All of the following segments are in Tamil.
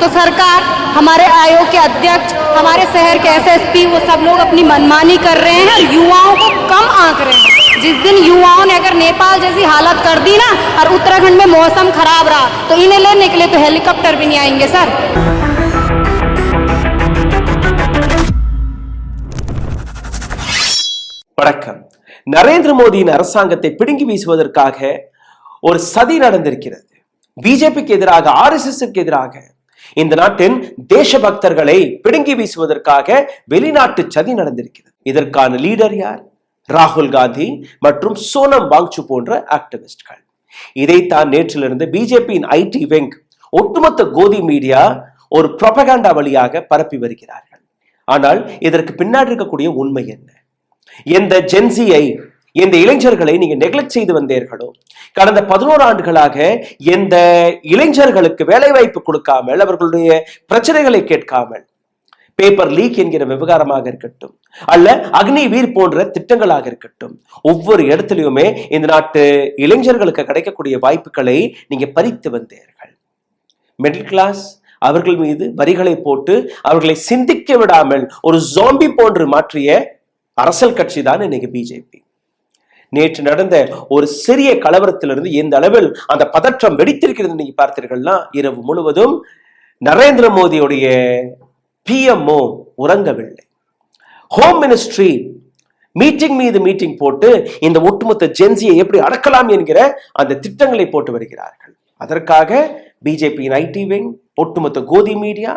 तो सरकार, हमारे आयोग के अध्यक्ष, हमारे शहर के एसएसपी, वो सब लोग अपनी मनमानी कर रहे हैं और युवाओं को कम आंक रहे हैं। जिस दिन युवाओं ने अगर नेपाल जैसी हालत कर दी ना और उत्तराखंड में मौसम खराब रहा तो इन्हें लेने के लिए तो हेलीकॉप्टर भी नहीं आएंगे सर। வணக்கம். நரேந்திர மோடியின் அரசாங்கத்தை பிடுங்கி வீசுவதற்காக ஒரு சதி நடந்திருக்கிறது. பிஜேபிக்கு எதிராக, ஆர்எஸ்எஸ்க்கு எதிராக இந்த நாட்டின் தேசபக்தர்களை பிடுங்கி வீசுவதற்காக வெளிநாட்டு சதி நடந்திருக்கிறது. இதற்கான லீடர் யார்? ராகுல் காந்தி மற்றும் சோனம் வாங்சு போன்ற ஆக்டிவிஸ்ட்கள். இதைத்தான் நேற்றிலிருந்து பிஜேபியின் ஐடி விங், ஒட்டுமொத்த கோதி மீடியா ஒரு புரோபகண்டா வழியாக பரப்பி வருகிறார்கள். ஆனால் இதற்கு பின்னாடி இருக்கக்கூடிய உண்மை என்ன? எந்த ஜென்சியை, எந்த இளைஞர்களை நீங்க நெக்லெக்ட் செய்து வந்தீர்களோ, கடந்த 11 ஆண்டுகளாக எந்த இளைஞர்களுக்கு வேலை வாய்ப்பு கொடுக்காமல், அவர்களுடைய பிரச்சனைகளை கேட்காமல், பேப்பர் லீக் என்கிற விவகாரமாக இருக்கட்டும், அல்ல அக்னி வீர் போன்ற திட்டங்களாக இருக்கட்டும், ஒவ்வொரு இடத்திலுமே இந்த நாட்டு இளைஞர்களுக்கு கிடைக்கக்கூடிய வாய்ப்புகளை நீங்க பறித்து வந்தீர்கள். மிடில் கிளாஸ் அவர்கள் மீது வரிகளை போட்டு அவர்களை சிந்திக்க விடாமல் ஒரு ஜாம்பி போன்று மாற்றிய அரசியல் கட்சி தான் இன்னைக்கு பிஜேபி. நேற்று நடந்த ஒரு சிறிய கலவரத்திலிருந்து எந்த அளவில் அந்த பதற்றம் வெடித்திருக்கிறது நீங்க பார்த்தீர்கள்னா, இரவு முழுவதும் நரேந்திர மோடியுடைய பிஎம்ஓ உறங்கவில்லை. ஹோம் மினிஸ்ட்ரி மீட்டிங் மீது மீட்டிங் போட்டு இந்த ஒட்டுமொத்த ஜென்சியை எப்படி அடக்கலாம் என்கிற அந்த திட்டங்களை போட்டு வருகிறார்கள். அதற்காக பிஜேபியின் ஐடி விங், ஒட்டுமொத்த கோதி மீடியா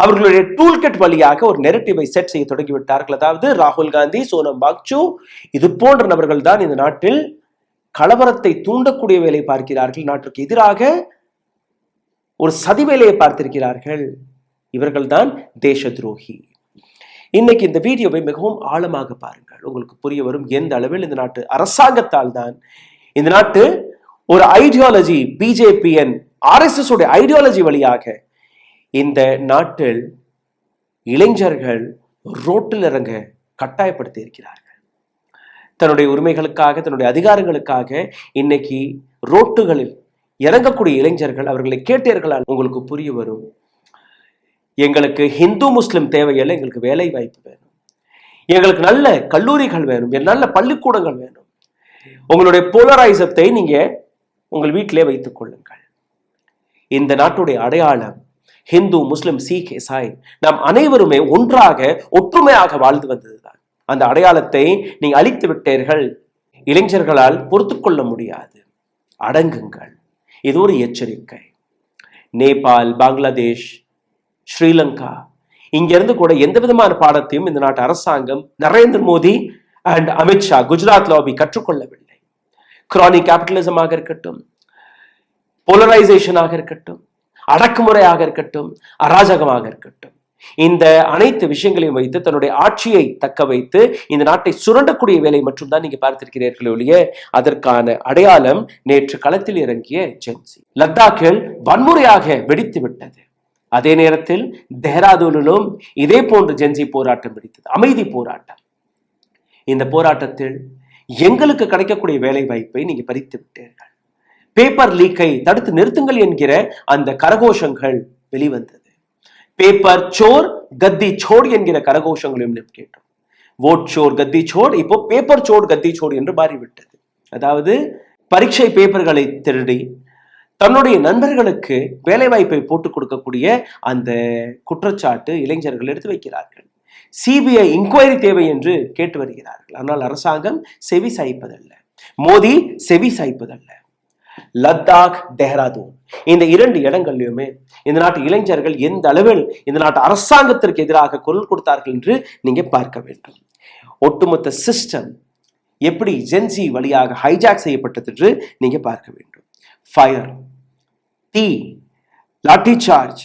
அவர்களுடைய டூல்கிட் வழியாக ஒரு நெரட்டிவை செட் செய்ய தொடங்கிவிட்டார்கள். அதாவது ராகுல் காந்தி, சோனம் வாங்சு இது போன்ற நபர்கள் தான் இந்த நாட்டில் கலவரத்தை தூண்டக்கூடிய வேலை பார்க்கிறார்கள். நாட்டுக்கு எதிராக ஒரு சதி வேலையை பார்த்திருக்கிறார்கள். இவர்கள் தான் தேச துரோகி. இன்னைக்கு இந்த வீடியோவை மிகவும் ஆழமாக பாருங்கள். உங்களுக்கு புரிய வரும் எந்த அளவில் இந்த நாட்டு அரசாங்கத்தால் தான் இந்த நாட்டு ஒரு ஐடியாலஜி, பிஜேபிஎன் ஆர்எஸ்எஸ் உடைய ஐடியாலஜி வழியாக இந்த நாட்டில் இளைஞர்கள் ரோட்டில் இறங்க கட்டாயப்படுத்தி இருக்கிறார்கள். தன்னுடைய உரிமைகளுக்காக, தன்னுடைய அதிகாரங்களுக்காக இன்னைக்கு ரோட்டுகளில் இறங்கக்கூடிய இளைஞர்கள், அவர்களை கேட்டீர்களால் உங்களுக்கு புரிய வரும். எங்களுக்கு ஹிந்து முஸ்லிம் தேவையில்லை, எங்களுக்கு வேலை வாய்ப்பு வேணும், எங்களுக்கு நல்ல கல்லூரிகள் வேணும், நல்ல பள்ளிக்கூடங்கள் வேணும். உங்களுடைய போலரைசத்தை நீங்க உங்கள் வீட்டிலே வைத்துக் கொள்ளுங்கள். இந்த நாட்டுடைய அடையாளம் ஹிந்து, முஸ்லிம், சீக், இசாய், நாம் அனைவருமே ஒன்றாக ஒற்றுமையாக வாழ்ந்து வந்ததுதான். அந்த அடையாளத்தை நீங்க அழித்து விட்டீர்கள். இளைஞர்களால் பொறுத்து கொள்ள முடியாது. அடங்குங்கள். இது ஒரு எச்சரிக்கை. நேபாள், பங்களாதேஷ், ஸ்ரீலங்கா, இங்கிருந்து கூட எந்த விதமான பாடத்தையும் இந்த நாட்டு அரசாங்கம், நரேந்திர மோடி அண்ட் அமித்ஷா, குஜராத் லாபி கற்றுக்கொள்ளவில்லை. கிரானிக் கேபிட்டலிசமாக இருக்கட்டும், போலரைசேஷனாக இருக்கட்டும், அடக்குமுறையாக இருக்கட்டும், அராஜகமாக இருக்கட்டும், இந்த அனைத்து விஷயங்களையும் வைத்து தன்னுடைய ஆட்சியை தக்க வைத்து இந்த நாட்டை சுரண்டக்கூடிய வேலை மட்டும் தான் நீங்க பார்த்திருக்கிறீர்கள் ஒழிய அதற்கான அடையாளம் நேற்று களத்தில் இறங்கிய ஜென்சி. லத்தாக்கில் வன்முறையாக வெடித்து விட்டது. அதே நேரத்தில் தெஹ்ராதூனிலும் இதே போன்று ஜென்சி போராட்டம் வெடித்தது, அமைதி போராட்டம். இந்த போராட்டத்தில் எங்களுக்கு கிடைக்கக்கூடிய வேலை வாய்ப்பை நீங்க பறித்து விட்டீர்கள். பேப்பர் லீக்கை தடுத்து நிறுத்துங்கள் என்கிற அந்த கரகோஷங்கள் வெளிவந்தது. பேப்பர் சோர் கத்தி சோர் என்கிற கரகோஷங்களையும் கேட்டோம். ஓட் சோர் கத்தி சோர் இப்போ பேப்பர் சோர் கத்தி சோர் என்று மாறிவிட்டது. அதாவது பரீட்சை பேப்பர்களை திருடி தன்னுடைய நண்பர்களுக்கு வேலை வாய்ப்பை போட்டுக் கொடுக்கக்கூடிய அந்த குற்றச்சாட்டு இளைஞர்கள் எடுத்து வைக்கிறார்கள். சிபிஐ இன்கொயரி தேவை என்று கேட்டு வருகிறார்கள். ஆனால் அரசாங்கம் செவி சாய்ப்பதல்ல, மோடி செவி சாய்ப்பதல்ல. லத்தாக், தெஹ்ராதூன் இந்த 2 இடங்களிலுமே இந்த நாட்டு இளைஞர்கள் எந்த அளவில் இந்த நாட்டு அரசாங்கத்திற்கு எதிராக குரல் கொடுத்தார்கள் என்று நீங்க பார்க்க வேண்டும். ஒட்டுமொத்த சிஸ்டம் எப்படி ஜென்சி வழியாக ஹைஜாக் செய்யப்பட்டது என்று நீங்க பார்க்க வேண்டும். ஃபயர், தீ, லாட்டி சார்ஜ்,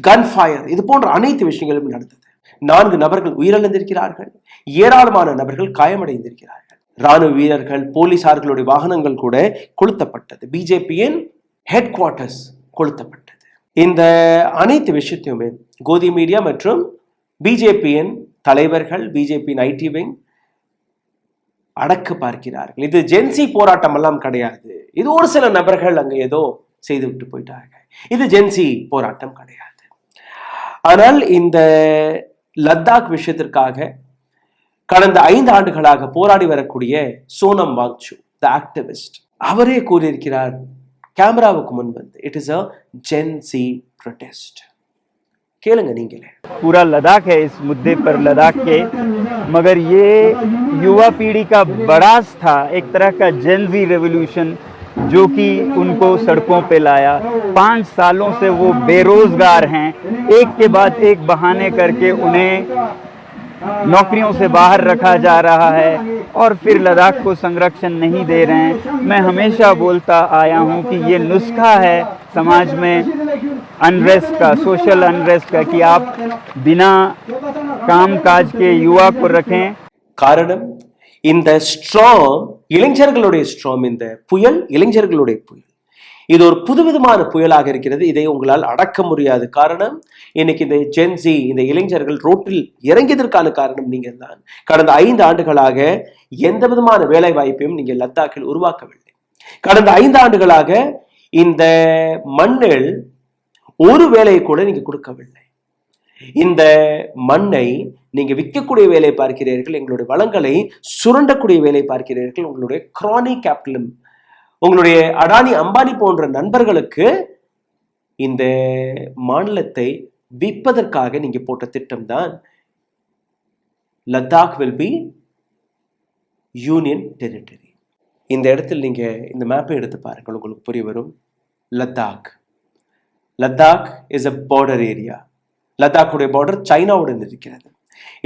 கன் ஃபயர், இது போன்ற அனைத்து விஷயங்களும் நடந்தது. 4 நபர்கள் உயிரிழந்திருக்கிறார்கள், ஏராளமான நபர்கள் காயமடைந்திருக்கிறார்கள். ராணுவ வீரர்கள், போலீசார்களுடைய வாகனங்கள் கூட கொளுத்தப்பட்டது. பிஜேபியின் ஹெட் குவார்டர்ஸ் கொளுத்தப்பட்டது. இந்த அனைத்து விஷயத்தையுமே கோதி மீடியா மற்றும் பிஜேபியின் தலைவர்கள், பிஜேபியின் ஐடி விங் அடக்க பார்க்கிறார்கள். இது ஜென்சி போராட்டம் எல்லாம் கிடையாது. இது ஒரு சில நபர்கள் அங்க ஏதோ செய்து விட்டு போயிட்டாங்க. இது ஜென்சி போராட்டம் கிடையாது. ஆனால் இந்த லத்தாக் விஷயத்திற்காக கடந்த 5 ஆண்டுகளாக போராடி வரக்கூடிய சோனம் வாங்சு த ஆக்டிவிஸ்ட், அவரே கூறியிருக்கிறார் கேமராவுக்கு முன் வந்து, it is a Gen Z protest. கேளுங்க நீங்களே. पूरा लद्दाख है इस मुद्दे पर लद्दाख के, मगर ये युवा पीढ़ी का बड़ास था, एक तरह का जेनजी रेवोल्यूशन जो कि उनको सड़कों पे लाया। 5 सालों से वो बेरोजगार हैं, एक के बाद एक बहाने करके उन्हें नौकरियों से बाहर रखा जा रहा है और फिर लद्दाख को संरक्षण नहीं दे रहे हैं। मैं हमेशा बोलता आया हूँ कि ये नुस्खा है समाज में अनरेस्ट का, सोशल अनरेस्ट का, कि आप बिना काम काज के युवा को रखें। காரணம், இந்த ஸ்ட்ராம் இளைஞர்களுடைய ஸ்ட்ராம், இந்த புயல் இளைஞர்களுடைய புயல், இது ஒரு புதுவிதமான புயலாக இருக்கிறது. இதை உங்களால் அடக்க முடியாது. காரணம், இன்னைக்கு இந்த ஜென்சி, இந்த இளைஞர்கள் ரோட்டில் இறங்கியதற்கான காரணம் நீங்கள் தான். கடந்த 5 ஆண்டுகளாக எந்த விதமான வேலை வாய்ப்பையும் நீங்கள் லத்தாக்கில் உருவாக்கவில்லை. கடந்த 5 ஆண்டுகளாக இந்த மண்ணில் ஒரு வேலையை கூட நீங்க கொடுக்கவில்லை. இந்த மண்ணை நீங்க விற்கக்கூடிய வேலை பார்க்கிறீர்கள், எங்களுடைய வளங்களை சுரண்டக்கூடிய வேலை பார்க்கிறீர்கள். உங்களுடைய கிரானி கேபிட்டலும், உங்களுடைய அடானி அம்பானி போன்ற நண்பர்களுக்கு இந்த மாநிலத்தை விற்பதற்காக நீங்க போட்ட திட்டம் தான் Ladakh will be union territory. இந்த இடத்தில் நீங்க இந்த மேப்பை எடுத்து பாருங்கள், உங்களுக்கு புரிய வரும். Ladakh is a border area. லத்தாக்குடைய பார்டர் சைனாவுடன் இருக்கிறது.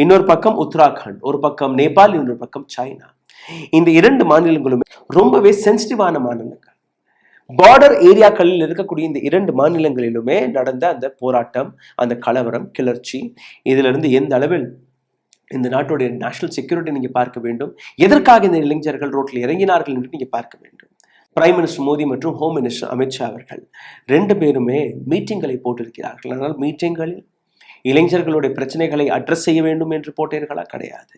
இன்னொரு பக்கம் உத்தராகண்ட், ஒரு பக்கம் நேபாள், இன்னொரு பக்கம் சைனா. இந்த 2 மாநிலங்களுமே ரொம்பவே சென்சிட்டிவான மாநிலங்கள். பார்டர் ஏரியாக்களில் இருக்கக்கூடிய இந்த 2 மாநிலங்களிலுமே நடந்த அந்த போராட்டம், அந்த கலவரம், கிளர்ச்சி, இதுல இருந்து எந்த அளவில் இந்த நாட்டுடைய நேஷனல் செக்யூரிட்டி நீங்க பார்க்க வேண்டும், எதற்காக இந்த இளைஞர்கள் ரோட்டில் இறங்கினார்கள் என்று நீங்க பார்க்க வேண்டும். பிரைம் மினிஸ்டர் மோடி மற்றும் ஹோம் மினிஸ்டர் அமித்ஷா அவர்கள் 2 பேருமே மீட்டிங்களை போட்டிருக்கிறார்கள். ஆனால் மீட்டிங்களில் இளைஞர்களுடைய பிரச்சனைகளை அட்ரஸ் செய்ய வேண்டும் என்று போட்டீர்களா? கிடையாது.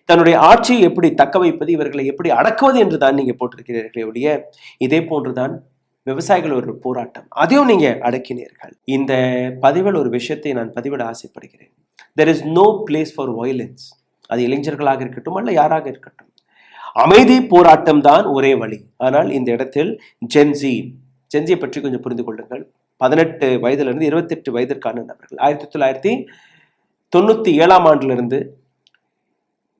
தன்னுடைய ஆட்சியை எப்படி தக்க வைப்பது, இவர்களை எப்படி அடக்குவது என்று தான் நீங்க போட்டிருக்கிறீர்களே ஒழிய, இதே போன்றுதான் விவசாயிகள் ஒரு போராட்டம், அதையும் நீங்க அடக்கினீர்கள். இந்த பதிவில் ஒரு விஷயத்தை நான் பதிவிட ஆசைப்படுகிறேன். there is no place for violence. அது இளைஞர்களாக இருக்கட்டும் அல்ல யாராக இருக்கட்டும், அமைதி போராட்டம் தான் ஒரே வழி. ஆனால் இந்த இடத்தில் ஜென்சியை பற்றி கொஞ்சம் புரிந்து கொள்ளுங்கள். 18 வயதிலிருந்து 28 வயதிற்கான நபர்கள் 1997 ஆண்டிலிருந்து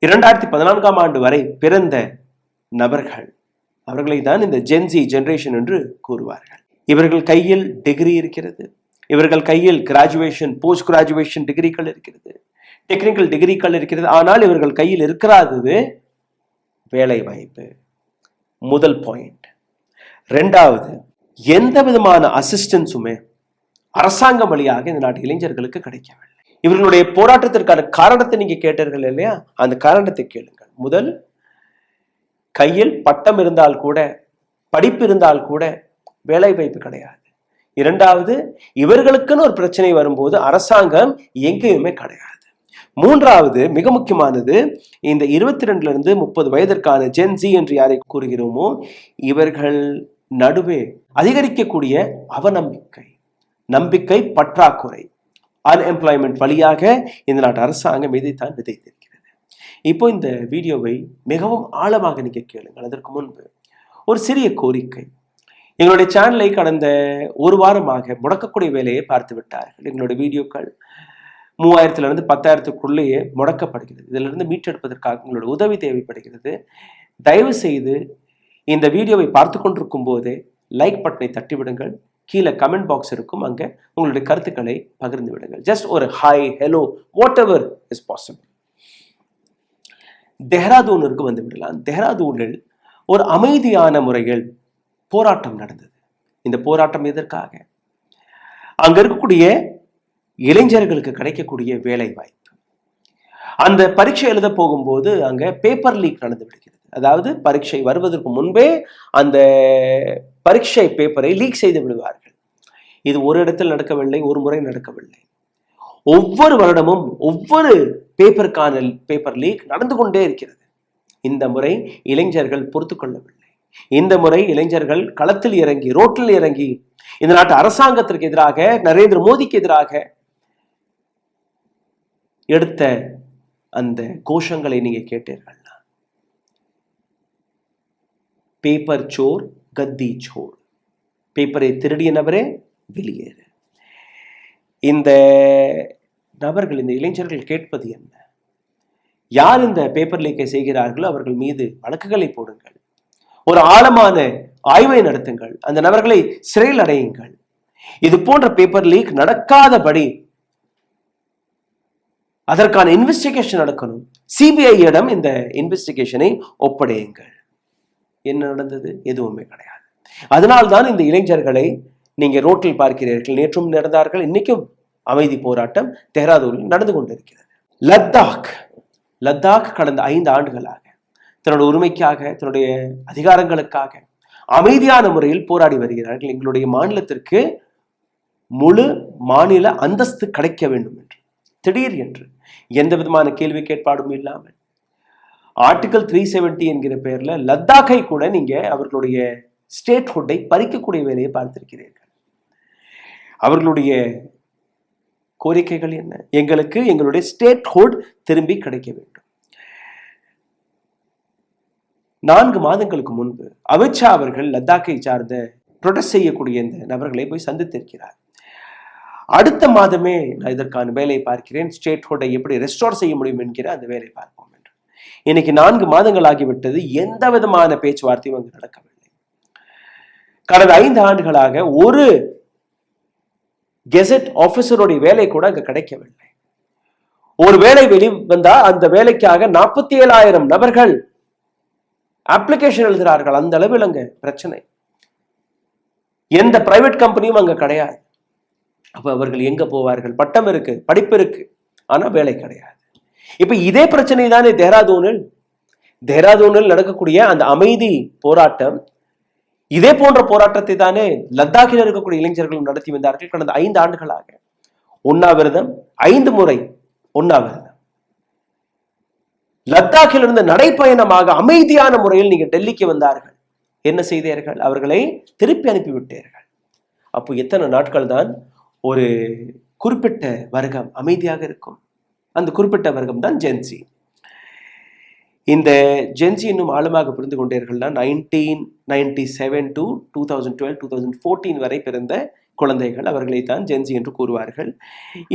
2014 ஆண்டு வரை பிறந்த நபர்கள், அவர்களை தான் இந்த ஜென்சி ஜெனரேஷன் என்று கூறுவார்கள். இவர்கள் கையில் டிகிரி இருக்கிறது, இவர்கள் கையில் கிராஜுவேஷன், போஸ்ட் கிராஜுவேஷன் டிகிரிகள் இருக்கிறது, டெக்னிக்கல் டிகிரிகள் இருக்கிறது. ஆனால் இவர்கள் கையில் இருக்கிறது வேலை வாய்ப்பு. முதல் பாயிண்ட். 2வது, எந்த விதமான அசிஸ்டன்ஸுமே அரசாங்கம் வழியாக இந்த நாட்டு இளைஞர்களுக்கு கிடைக்கவில்லை. இவர்களுடைய போராட்டத்திற்கான காரணத்தை நீங்க கேட்டீர்கள் இல்லையா? அந்த காரணத்தை கேளுங்கள். முதல், கையில் பட்டம் இருந்தால் கூட, படிப்பு இருந்தால் கூட வேலை வாய்ப்பு கிடையாது. 2வது, இவர்களுக்குன்னு ஒரு பிரச்சனை வரும்போது அரசாங்கம் எங்கேயுமே கிடையாது. 3வது, மிக முக்கியமானது, இந்த 22 இருந்து 30 வயதிற்கான ஜென்சி என்று யாரை கூறுகிறோமோ, இவர்கள் நடுவே அதிகரிக்கக்கூடிய அவநம்பிக்கை, நம்பிக்கை பற்றாக்குறை, அன்எம்ப்ளாய்மெண்ட் வழியாக இந்த நாட்டு அரசாங்கம் இதைத்தான் விதைத்திருக்கிறது. இப்போ இந்த வீடியோவை மிகவும் ஆழமாக நீங்க கேளுங்கள். அதற்கு முன்பு ஒரு சிறிய கோரிக்கை. எங்களுடைய சேனலை கடந்த 1 வாரமாக முடக்கக்கூடிய வேலையை பார்த்து விட்டார்கள். எங்களுடைய வீடியோக்கள் 3000 10,000க்குள்ளேயே முடக்கப்படுகிறது. இதிலிருந்து மீட்டெடுப்பதற்காக உங்களோட உதவி தேவைப்படுகிறது. தயவு செய்து இந்த வீடியோவை பார்த்து கொண்டிருக்கும் போதே லைக் பட்டனை தட்டி விடுங்கள். கீழே கமெண்ட் பாக்ஸ் இருக்கும், அங்கே உங்களுடைய கருத்துக்களை பகிர்ந்து விடுங்கள். ஜஸ்ட் ஒரு hi, hello, whatever is possible. தெஹ்ராதூனுக்கு வந்து விடலாம். தெஹ்ராதூனில் ஒரு அமைதியான முறையில் போராட்டம் நடந்தது. இந்த போராட்டம் எதற்காக? அங்க இருக்கக்கூடிய இளைஞர்களுக்கு கிடைக்கக்கூடிய வேலை வாய்ப்பு. அந்த பரீட்சை எழுத போகும்போது அங்க பேப்பர் லீக் நடந்து விடுகிறது. அதாவது பரீட்சை வருவதற்கு முன்பே அந்த பரீட்சை பேப்பரை லீக் செய்து விடுவார்கள். இது ஒரு இடத்தில் நடக்கவில்லை, ஒரு முறை நடக்கவில்லை. ஒவ்வொரு வருடமும் ஒவ்வொரு பேப்பர் லீக் நடந்து கொண்டே இருக்கிறது. இந்த முறை இளைஞர்கள் பொறுத்து கொள்ளவில்லை. இந்த முறை இளைஞர்கள் களத்தில் இறங்கி, ரோட்டில் இறங்கி இந்த நாட்டு அரசாங்கத்திற்கு எதிராக, நரேந்திர மோடிக்கு எதிராக எடுத்த அந்த கோஷங்களை நீங்க கேட்டீர்கள். பேப்பர் சோர், கத்தி சோர், பேப்பரை திருடிய நபரே வெளியேறு. இந்த நபர்கள், இந்த இளைஞர்கள் கேட்பது என்ன? யார் இந்த பேப்பர் லீக்கை செய்கிறார்களோ அவர்கள் மீது வழக்குகளை போடுங்கள், ஒரு ஆழமான ஆய்வை நடத்துங்கள், அந்த நபர்களை சிறையில் அடையுங்கள். இது போன்ற பேப்பர் லீக் நடக்காதபடி அதற்கான இன்வெஸ்டிகேஷன் நடக்கணும். சிபிஐயிடம் இந்த இன்வெஸ்டிகேஷனை ஒப்படையுங்கள். என்ன நடந்தது? எதுவுமே கிடையாது. அதனால்தான் இந்த இளைஞர்களை நீங்க ரோட்டில் பார்க்கிறீர்கள். நேற்றும் நடந்தார்கள், இன்னைக்கும் அமைதி போராட்டம் தெஹ்ராதூனில் நடந்து கொண்டிருக்கிறது. லத்தாக் கடந்த 5 ஆண்டுகளாக தன்னுடைய உரிமைக்காக, தன்னுடைய அதிகாரங்களுக்காக அமைதியான முறையில் போராடி வருகிறார்கள். எங்களுடைய மாநிலத்திற்கு முழு மாநில அந்தஸ்து கிடைக்க வேண்டும் என்று, திடீர் என்று எந்த விதமான கேள்வி கேட்பாடும் இல்லாமல் ஆர்டிகல் 370 என்கிற பெயர்ல லத்தாக்கை கூட நீங்க அவர்களுடைய ஸ்டேட்ஹுட்டை பறிக்கக்கூடிய வேலையை பார்த்திருக்கிறீர்கள். அவர்களுடைய கோரிக்கைகள் என்ன? எங்களுக்கு எங்களுடைய ஸ்டேட்ஹுட் திரும்பி கிடைக்க வேண்டும். 4 மாதங்களுக்கு முன்பு அமித்ஷா அவர்கள் லத்தாக்கை சார்ந்த ப்ரொடெஸ்ட் செய்யக்கூடிய இந்த நபர்களை போய் சந்தித்திருக்கிறார். அடுத்த மாதமே நான் இதற்கான வேலையை பார்க்கிறேன், ஸ்டேட்ஹுட்டை எப்படி ரெஸ்டோர் செய்ய முடியும் என்கிற அந்த வேலை பார்ப்போம் என்று. இன்னைக்கு 4 மாதங்கள் ஆகிவிட்டது. எந்த விதமான பேச்சுவார்த்தையும் அங்கு நடக்கவில்லை. கடந்த 5 ஆண்டுகளாக ஒரு கெசட் ஆபீசருடைய வேலை கூட அங்க கிடைக்கவில்லை. ஒரு வேலை வெளிவந்தா அந்த வேலைக்காக 47,000 நபர்கள் அப்ளிகேஷன் எழுதுகிறார்கள். அந்த அளவில் அங்க பிரச்சனை. எந்த பிரைவேட் கம்பெனியும் அங்க கிடையாது. அப்ப அவர்கள் எங்க போவார்கள்? பட்டம் இருக்கு, படிப்பு இருக்கு, ஆனா வேலை கிடையாது. இப்ப இதே பிரச்சனை தானே தேஹ்ராதூனில் நடக்கக்கூடிய அந்த அமைதி போராட்டம், இதே போன்ற போராட்டத்தை தானே லத்தாக்கில் இருக்கக்கூடிய இளைஞர்களும் நடத்தி வந்தார்கள் கடந்த 5 ஆண்டுகளாக. உண்ணாவிரதம், 5 முறை உண்ணாவிரதம். லத்தாக்கில் இருந்து நடைப்பயணமாக அமைதியான முறையில் நீங்க டெல்லிக்கு வந்தார்கள். என்ன செய்தீர்கள்? அவர்களை திருப்பி அனுப்பிவிட்டீர்கள். அப்போ எத்தனை நாட்கள் தான் ஒரு குறிப்பிட்ட வர்க்கம் அமைதியாக இருக்கும்? அந்த குறிப்பிட்ட வர்க்கம் தான் ஜென்சி. இந்த ஜென்சி இன்னும் ஆழமாக புரிந்து கொண்டீர்கள்னா 1997 to 2012, 2014 வரை பிறந்த குழந்தைகள், அவர்களை தான் ஜென்சி என்று கூறுவார்கள்.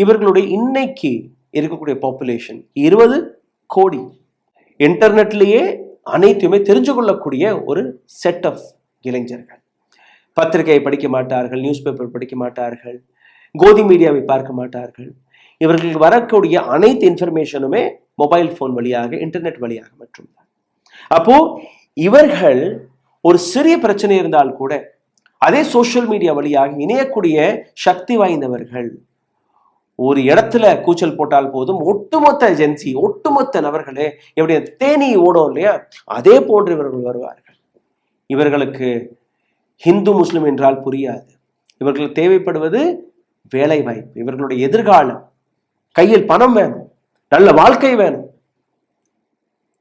இவர்களுடைய இன்னைக்கு இருக்கக்கூடிய பாப்புலேஷன் 20 கோடி. இன்டர்நெட்லேயே அனைத்துமே தெரிஞ்சு கொள்ளக்கூடிய ஒரு செட் ஆஃப் இளைஞர்கள். பத்திரிகையை படிக்க மாட்டார்கள், நியூஸ் பேப்பர் படிக்க மாட்டார்கள், கோதி மீடியாவை பார்க்க மாட்டார்கள். இவர்களுக்கு வரக்கூடிய அனைத்து இன்ஃபர்மேஷனுமே மொபைல் போன் வழியாக, இன்டர்நெட் வழியாக மட்டும்தான். அப்போ இவர்கள் ஒரு சிறிய பிரச்சனை இருந்தால் கூட அதே சோசியல் மீடியா வழியாக இணையக்கூடிய சக்தி வாய்ந்தவர்கள். ஒரு இடத்துல கூச்சல் போட்டால் போதும் ஒட்டுமொத்த ஜென்சி, ஒட்டுமொத்த நபர்களே எப்படி தேனி ஓடும் இல்லையா, அதே போன்று இவர்கள் வருவார்கள். இவர்களுக்கு ஹிந்து முஸ்லிம் என்றால் புரியாது. இவர்களுக்கு தேவைப்படுவது வேலை வாய்ப்பு, இவர்களுடைய எதிர்காலம், கையில் பணம் வேணும், நல்ல வாழ்க்கை வேணும்.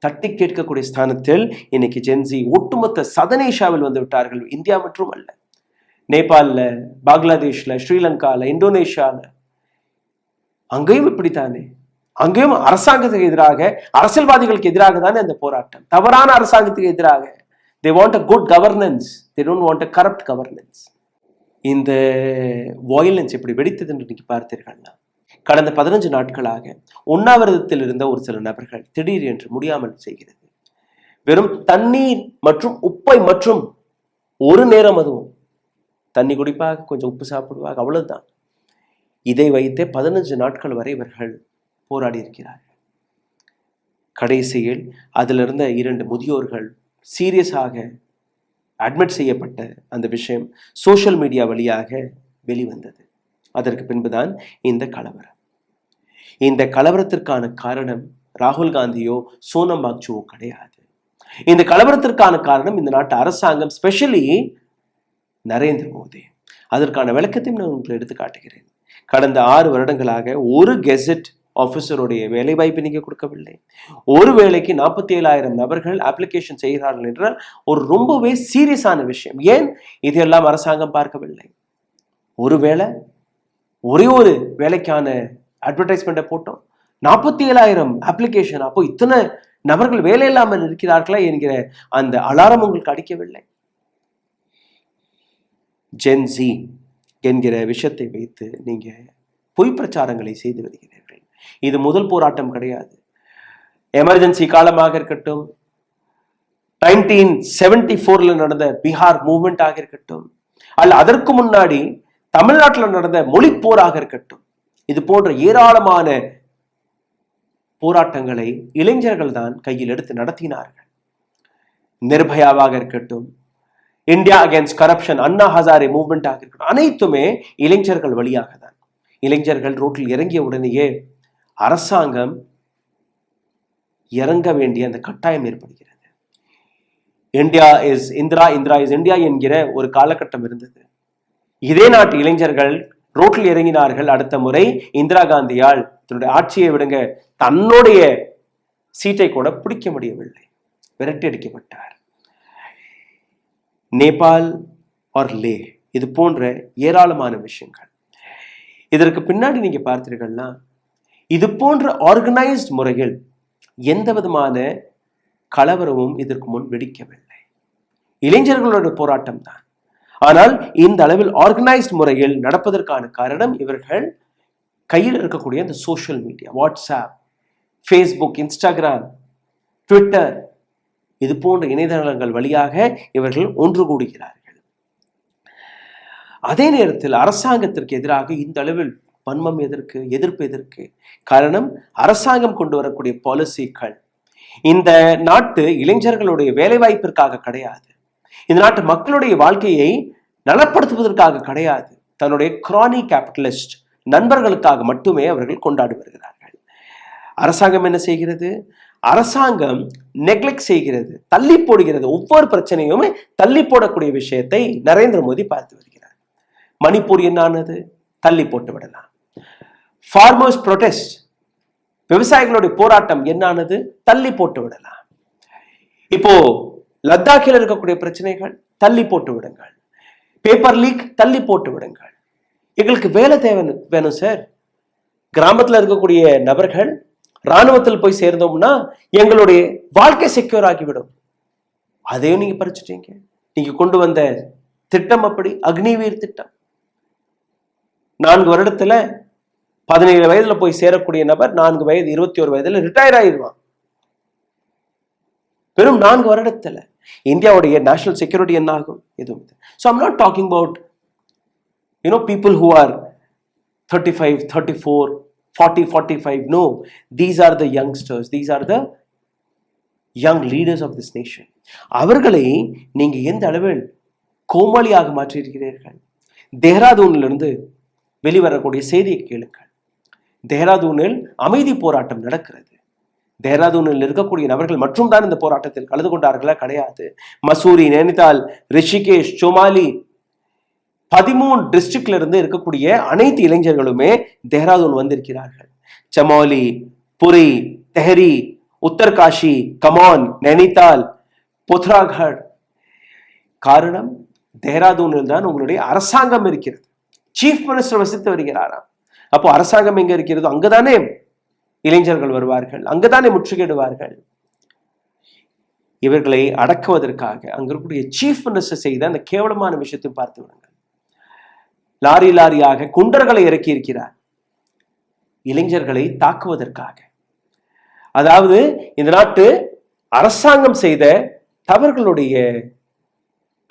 தட்டி கேட்கக்கூடிய ஸ்தானத்தில் இன்னைக்கு ஜென்சி ஒட்டுமொத்த சதனேஷாவில் வந்து விட்டார்கள். இந்தியா மற்றும் அல்ல, நேபாளில், பங்களாதேஷ்ல, ஸ்ரீலங்கால, இந்தோனேஷியால, அங்கேயும் இப்படித்தானே. அங்கேயும் அரசாங்கத்துக்கு எதிராக, அரசியல்வாதிகளுக்கு எதிராக தானே அந்த போராட்டம். தவறான அரசாங்கத்துக்கு எதிராக. They want a good governance. They don't want a corrupt governance. இந்த வயலன்ஸ் எப்படி வெடித்தது என்று இன்னைக்கு பார்த்தீர்கள்னா, கடந்த 15 நாட்களாக உண்ணாவிரதத்தில் இருந்த ஒரு சில நபர்கள் திடீர் என்று முடியாமல் செய்கிறது. வெறும் தண்ணீர் மற்றும் உப்பை மற்றும் ஒரு நேரம், அதுவும் தண்ணி குடிப்பாக, கொஞ்சம் உப்பு சாப்பிடுவாங்க, அவ்வளவுதான். இதை வைத்தே 15 நாட்கள் வரை இவர்கள் போராடி இருக்கிறார்கள். கடைசியில் அதிலிருந்த 2 முதியோர்கள் சீரியஸாக அட்மிட் செய்யப்பட்ட அந்த விஷயம் சோஷியல் மீடியா வழியாக வெளிவந்தது. அதற்கு பின்புதான் இந்த கலவரம். இந்த கலவரத்திற்கான காரணம் ராகுல் காந்தியோ சோனம் வாங்சுவோ கிடையாது. இந்த கலவரத்திற்கான காரணம் இந்த நாட்டு அரசாங்கம், ஸ்பெஷலி நரேந்திர மோடி. அதற்கான விளக்கத்தையும் நான் உங்களுக்கு எடுத்து காட்டுகிறேன். கடந்த 6 வருடங்களாக ஒரு கெசட் ஆபீசருடைய வேலை வாய்ப்பு நீங்க கொடுக்கவில்லை. ஒரு வேளைக்கு 47,000 நபர்கள் அப்ளிகேஷன் செய்கிறார்கள் என்றால் ஒரு ரொம்பவே சீரியஸான விஷயம். ஏன் இதெல்லாம் அரசாங்கம் பார்க்கவில்லை? ஒருவேளை ஒரே ஒரு வேலைக்கான அட்வர்டைஸ்மெண்ட்டை போட்டோம், 47,000 அப்ளிகேஷன், அப்போ இத்தனை நபர்கள் வேலை இல்லாமல் இருக்கிறார்களா என்கிற அந்த அலாரம் உங்களுக்கு அடிக்கவில்லை? ஜென்சி என்கிற விஷயத்தை வைத்து நீங்க பொய் பிரச்சாரங்களை செய்து வருகிறீர்கள். இது முதல் போராட்டம் கிடையாது. எமர்ஜென்சி காலமாக இருக்கட்டும், 1974 நடந்த பீகார் மூவ்மெண்ட் ஆக இருக்கட்டும், அல்ல அதற்கு முன்னாடி தமிழ்நாட்டில் நடந்த மொழி போராக இருக்கட்டும், இது போன்ற ஏராளமான போராட்டங்களை இளைஞர்கள் தான் கையில் எடுத்து நடத்தினார்கள். நிர்பயாவாக இருக்கட்டும், India against corruption, Anna Hazare movement ஆக இருக்கட்டும், அனைத்துமே இளைஞர்கள் வழியாக தான். இளைஞர்கள் ரோட்டில் இறங்கிய உடனேயே அரசாங்கம் இறங்க வேண்டிய அந்த கட்டாயம் ஏற்படுகிறது. India is Indira, Indira is India என்கிற ஒரு காலகட்டம் இருந்தது. இதே நாட்டு இளைஞர்கள் ரோட்டில் இறங்கினார்கள். அடுத்த முறை இந்திரா காந்தியால் தன்னுடைய ஆட்சியை விடுங்க, தன்னுடைய சீட்டை கூட பிடிக்க முடியவில்லை, விரட்டி அடிக்கப்பட்டார். நேபாள் ஆர் லே, இது போன்ற ஏராளமான விஷயங்கள். இதற்கு பின்னாடி நீங்க பார்த்தீர்கள்னா இது போன்ற ஆர்கனைஸ்ட் முறையில் எந்த விதமான கலவரமும் இதற்கு முன் வெடிக்கவில்லை. இளைஞர்களோட போராட்டம் தான். ஆனால் இந்த அளவில் ஆர்கனைஸ்ட் முறையில் நடப்பதற்கான காரணம் இவர்கள் கையில் இருக்கக்கூடிய அந்த social media, WhatsApp, Facebook, Instagram, Twitter, இது போன்ற இணையதளங்கள் வழியாக இவர்கள் ஒன்று கூடுகிறார்கள். அதே நேரத்தில் அரசாங்கத்திற்கு எதிராக இந்த அளவில் வன்மம் எதிர்ப்பு எதற்கு? காரணம், அரசாங்கம் கொண்டு வரக்கூடிய பாலிசிகள் இந்த நாட்டு இளைஞர்களுடைய வேலை வாய்ப்பிற்காக கிடையாது, இந்த நாட்டு மக்களுடைய வாழ்க்கையை நலப்படுத்துவதற்காக கிடையாது, தன்னுடைய கிரானி கேபிட்டலிஸ்ட் நண்பர்களுக்காக மட்டுமே அவர்கள் கொண்டாடி வருகிறார்கள். அரசாங்கம் என்ன செய்கிறது? அரசாங்கம் நெக்லெக்ட் செய்கிறது, தள்ளி போடுகிறது. ஒவ்வொரு பிரச்சனையுமே தள்ளி போடக்கூடிய விஷயத்தை நரேந்திர மோடி பார்த்து வருகிறார். மணிப்பூர் என்னானது? தள்ளி போட்டு விடலாம். ஃபார்மர்ஸ் ப்ரொடெஸ்ட், விவசாயிகளுடைய போராட்டம் என்னானது? தள்ளி போட்டு விடலாம். இப்போ லத்தாக்கில் இருக்கக்கூடிய பிரச்சனைகள் தள்ளி போட்டு விடுங்கள். பேப்பர் லீக் தள்ளி போட்டு விடுங்கள். எங்களுக்கு வேலை தேவை வேணும் சார். கிராமத்தில் இருக்கக்கூடிய நபர்கள் இராணுவத்தில் போய் சேர்ந்தோம்னா எங்களுடைய வாழ்க்கை செக்யூர் ஆகிவிடும். அதையும் நீங்க பறிச்சுட்டீங்க. நீங்க கொண்டு வந்த திட்டம் அப்படி, அக்னிவீர் திட்டம். 4 வருடத்துல 17 வயதுல போய் சேரக்கூடிய நபர் 4 வயது 21 வயதுல ரிட்டையர் ஆயிடுவான். வெறும் 4 வருடத்துல இந்தியாவுடைய நேஷனல் செக்யூரிட்டி என்ன ஆகும்? எதுவும். So I'm not talking about people who are 35, 34, 40, 45. No, these are the youngsters. These are the young leaders of this nation. அவர்களை நீங்க எந்த அளவில் கோமாளியாக மாற்றியிருக்கிறீர்கள்? தேஹ்ராதூனிலிருந்து வெளிவரக்கூடிய செய்தியை கேளுங்கள். தேஹ்ராதூனில் அமைதி போராட்டம் நடக்கிறது. தேஹ்ராதூனில் இருக்கக்கூடிய நபர்கள் மற்றும் தான் இந்த போராட்டத்தில் கலந்து கொண்டார்களா? கிடையாது. மசூரி, நைனிதால், ரிஷிகேஷ், சோமாலி, 13 டிஸ்ட்ரிக்ட்ல இருந்து இருக்கக்கூடிய அனைத்து இளைஞர்களுமே தேஹ்ராதூன் வந்திருக்கிறார்கள். சமோலி, புரி, தெஹரி, உத்தர்காஷி, கமான், நைனிதால், பொத்ராகட். காரணம், தேஹ்ராதூனில் தான் உங்களுடைய அரசாங்கம் இருக்கிறது. சீஃப் மினிஸ்டர் வசித்து வருகிறாராம். அப்போ அரசாங்கம் எங்க இருக்கிறதோ அங்கதானே இளைஞர்கள் வருவார்கள், அங்கதானே முற்றுகையிடுவார்கள். இவர்களை அடக்குவதற்காக அங்க இருக்கக்கூடிய சீஃப் மினிஸ்டர் செய்த அந்த கேவலமான விஷயத்தை பார்த்து விடுங்கள். லாரி லாரியாக குண்டர்களை இறக்கி இருக்கிறார் இளைஞர்களை தாக்குவதற்காக. அதாவது இந்த நாட்டு அரசாங்கம் செய்த தவறுகளுடைய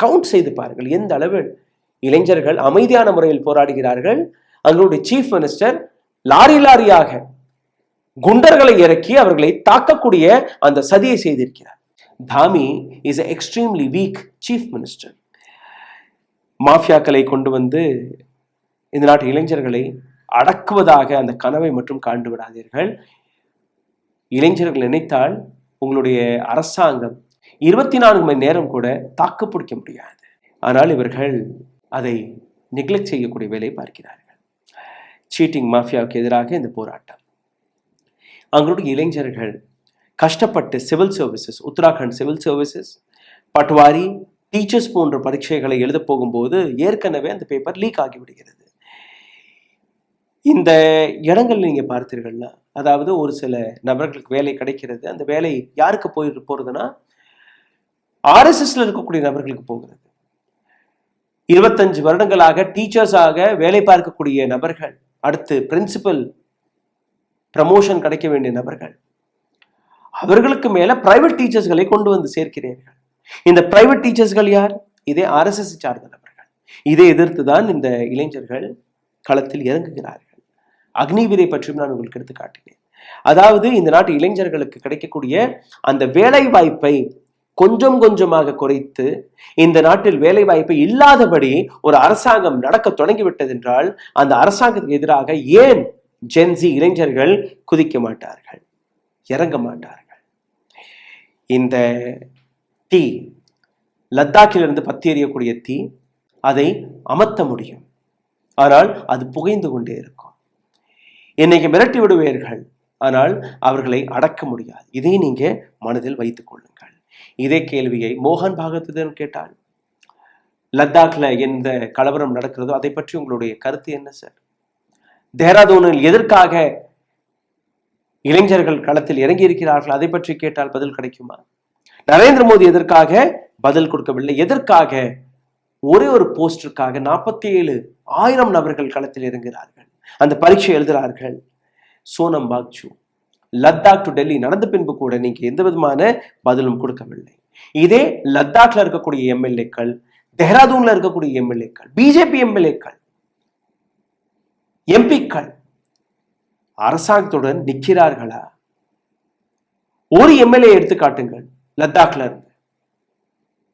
கவுண்ட் செய்து பாருங்கள். எந்த அளவில் இளைஞர்கள் அமைதியான முறையில் போராடுகிறார்கள். அவர்களுடைய சீஃப் மினிஸ்டர் லாரி லாரியாக குண்டர்களை இறக்கி அவர்களை தாக்கக்கூடிய அந்த சதியை செய்திருக்கிறார். Dhami is a extremely weak chief minister. மாஃபியாக்களை கொண்டு வந்து இந்த நாட்டு இளைஞர்களை அடக்குவதாக அந்த கனவை மட்டும் காண்டு விடாதீர்கள். இளைஞர்கள் நினைத்தால் உங்களுடைய அரசாங்கம் 24 மணி நேரம் கூட தாக்கு பிடிக்க முடியாது. ஆனால் இவர்கள் அதை நெக்லெக்ட் செய்யக்கூடிய வேலையை பார்க்கிறார்கள். சீட்டிங் மாஃபியாவுக்கு எதிராக இந்த போராட்டம், அங்களுடைய இளைஞர்கள் கஷ்டப்பட்டு civil services, Uttarakhand civil services, patwari, teachers போன்ற பரீட்சைகளை எழுத போகும்போது ஏற்கனவே அந்த பேப்பர் லீக் ஆகிவிடுகிறது. இந்த இடங்கள் நீங்க பார்த்தீர்கள்னா, அதாவது ஒரு சில நபர்களுக்கு வேலை கிடைக்கிறது. அந்த வேலை யாருக்கு போறதுன்னா RSSல இருக்கக்கூடிய நபர்களுக்கு போகிறது. 25 வருடங்களாக டீச்சர்ஸாக வேலை பார்க்கக்கூடிய நபர்கள், அடுத்து பிரின்சிபல் ப்ரமோஷன் கிடைக்க வேண்டிய நபர்கள், அவர்களுக்கு மேல பிரைவேட் டீச்சர்ஸ்களை கொண்டு வந்து சேர்க்கிறீர்கள். இந்த பிரைவேட் டீச்சர்ஸ்கள் யார்? இதே RSS சார்ந்த நபர்கள். இதை எதிர்த்து தான் இந்த இளைஞர்கள் களத்தில் இறங்குகிறார்கள். அக்னிவீரை பற்றியும் நான் உங்களுக்கு எடுத்து காட்டினேன். அதாவது இந்த நாட்டு இளைஞர்களுக்கு கிடைக்கக்கூடிய அந்த வேலை வாய்ப்பை கொஞ்சம் கொஞ்சமாக குறைத்து இந்த நாட்டில் வேலை வாய்ப்பை இல்லாதபடி ஒரு அரசாங்கம் நடக்க தொடங்கிவிட்டது என்றால் அந்த அரசாங்கத்துக்கு எதிராக ஏன் ஜென்சி இளைஞர்கள் குதிக்க மாட்டார்கள், இறங்க மாட்டார்கள்? இந்த தீ, லத்தாக்கிலிருந்து பத்தி எறியக்கூடிய தீ, அதை அமர்த்த முடியும், ஆனால் அது புகைந்து கொண்டே இருக்கும். இன்னைக்கு மிரட்டி விடுவீர்கள், ஆனால் அவர்களை அடக்க முடியாது. இதை நீங்க மனதில் வைத்துக் கொள்ளுங்கள். இதே கேள்வியை மோகன் பாகவத்திடம் கேட்டால், லத்தாக்ல எந்த கலவரம் நடக்கிறதோ அதை பற்றி உங்களுடைய கருத்து என்ன சார்? தேராதூனில் எதற்காக இளைஞர்கள் களத்தில் இறங்கி இருக்கிறார்கள் அதை பற்றி கேட்டால் பதில் கிடைக்குமா? நரேந்திர மோடி எதற்காக பதில் கொடுக்கவில்லை? எதற்காக ஒரே ஒரு போஸ்டருக்காக 47,000 நபர்கள் களத்தில் இறங்குகிறார்கள், அந்த பரீட்சை எழுதுகிறார்கள்? சோனம் வாங்சூ லத்தாக் டு டெல்லி நடந்த பின்பு கூட நீங்க எந்த விதமான பதிலும் கொடுக்கவில்லை. இதே லத்தாக்ல இருக்கக்கூடிய எம்எல்ஏக்கள், தெஹ்ராதூன்ல இருக்கக்கூடிய எம்எல்ஏக்கள், பிஜேபி எம்எல்ஏக்கள், எம்பிக்கள் அரசாங்கத்துடன் நிற்கிறார்களா? ஒரு எம்எல்ஏ எடுத்து காட்டுங்கள். லத்தாக்ல இருந்து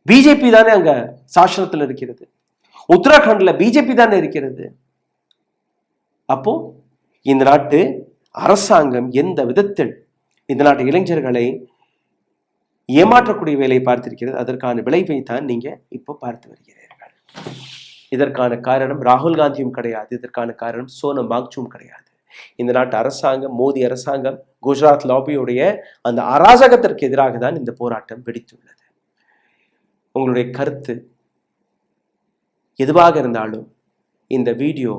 பிஜேபி தானே அங்க சாசனத்தில் இருக்கிறது, உத்தராகண்ட்ல பிஜேபி தானே இருக்கிறது. அப்போ இந்த நாட்டு அரசாங்கம் எந்த விதத்தில் இந்த நாட்டு இளைஞர்களை ஏமாற்றக்கூடிய வேலையை பார்த்திருக்கிறது, அதற்கான விளைவை தான் நீங்க இப்போ பார்த்து வருகிறீர்கள். இதற்கான காரணம் ராகுல் காந்தியும் கிடையாது, இதற்கான காரணம் சோனம் வாங்சூவும் கிடையாது. இந்த நாட்டு அரசாங்கம், மோடி அரசாங்கம், குஜராத் லாபியுடைய அந்த அராஜகத்திற்கு எதிராக தான் இந்த போராட்டம் வெடித்துள்ளது. உங்களுடைய கருத்து எதுவாக இருந்தாலும் இந்த வீடியோ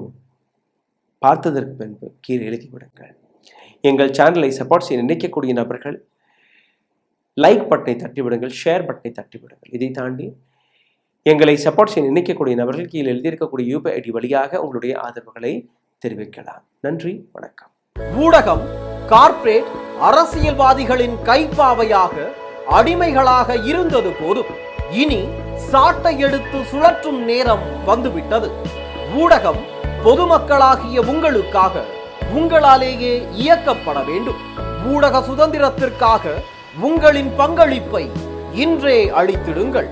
பார்த்ததற்கு பின்பு கீழே எழுதிவிடுங்கள். எங்கள் சேனலை சப்போர்ட் செய்ய நினைக்கக்கூடிய நபர்கள் லைக் பட்டனை தட்டிவிடுங்கள், ஷேர் பட்டனை தட்டிவிடுங்கள். இதை தாண்டி எங்களை சப்போர்ட் செய்ய நினைக்கக்கூடிய நபர்கள் கீழே எழுதியிருக்கக்கூடிய UPI ID வழியாக உங்களுடைய ஆதரவுகளை தெரிவிக்கலாம். நன்றி, வணக்கம். ஊடகம் கார்ப்பரேட் அரசியல்வாதிகளின் கைப்பாவையாக, அடிமைகளாக இருந்தது போதும். இனி சாட்டை எடுத்து சுழற்றும் நேரம் வந்துவிட்டது. ஊடகம் பொதுமக்களாகிய உங்களுக்காக, உங்களாலேயே இயக்கப்பட வேண்டும். ஊடக சுதந்திரத்திற்காக உங்களின் பங்களிப்பை இன்றே அளித்திடுங்கள்.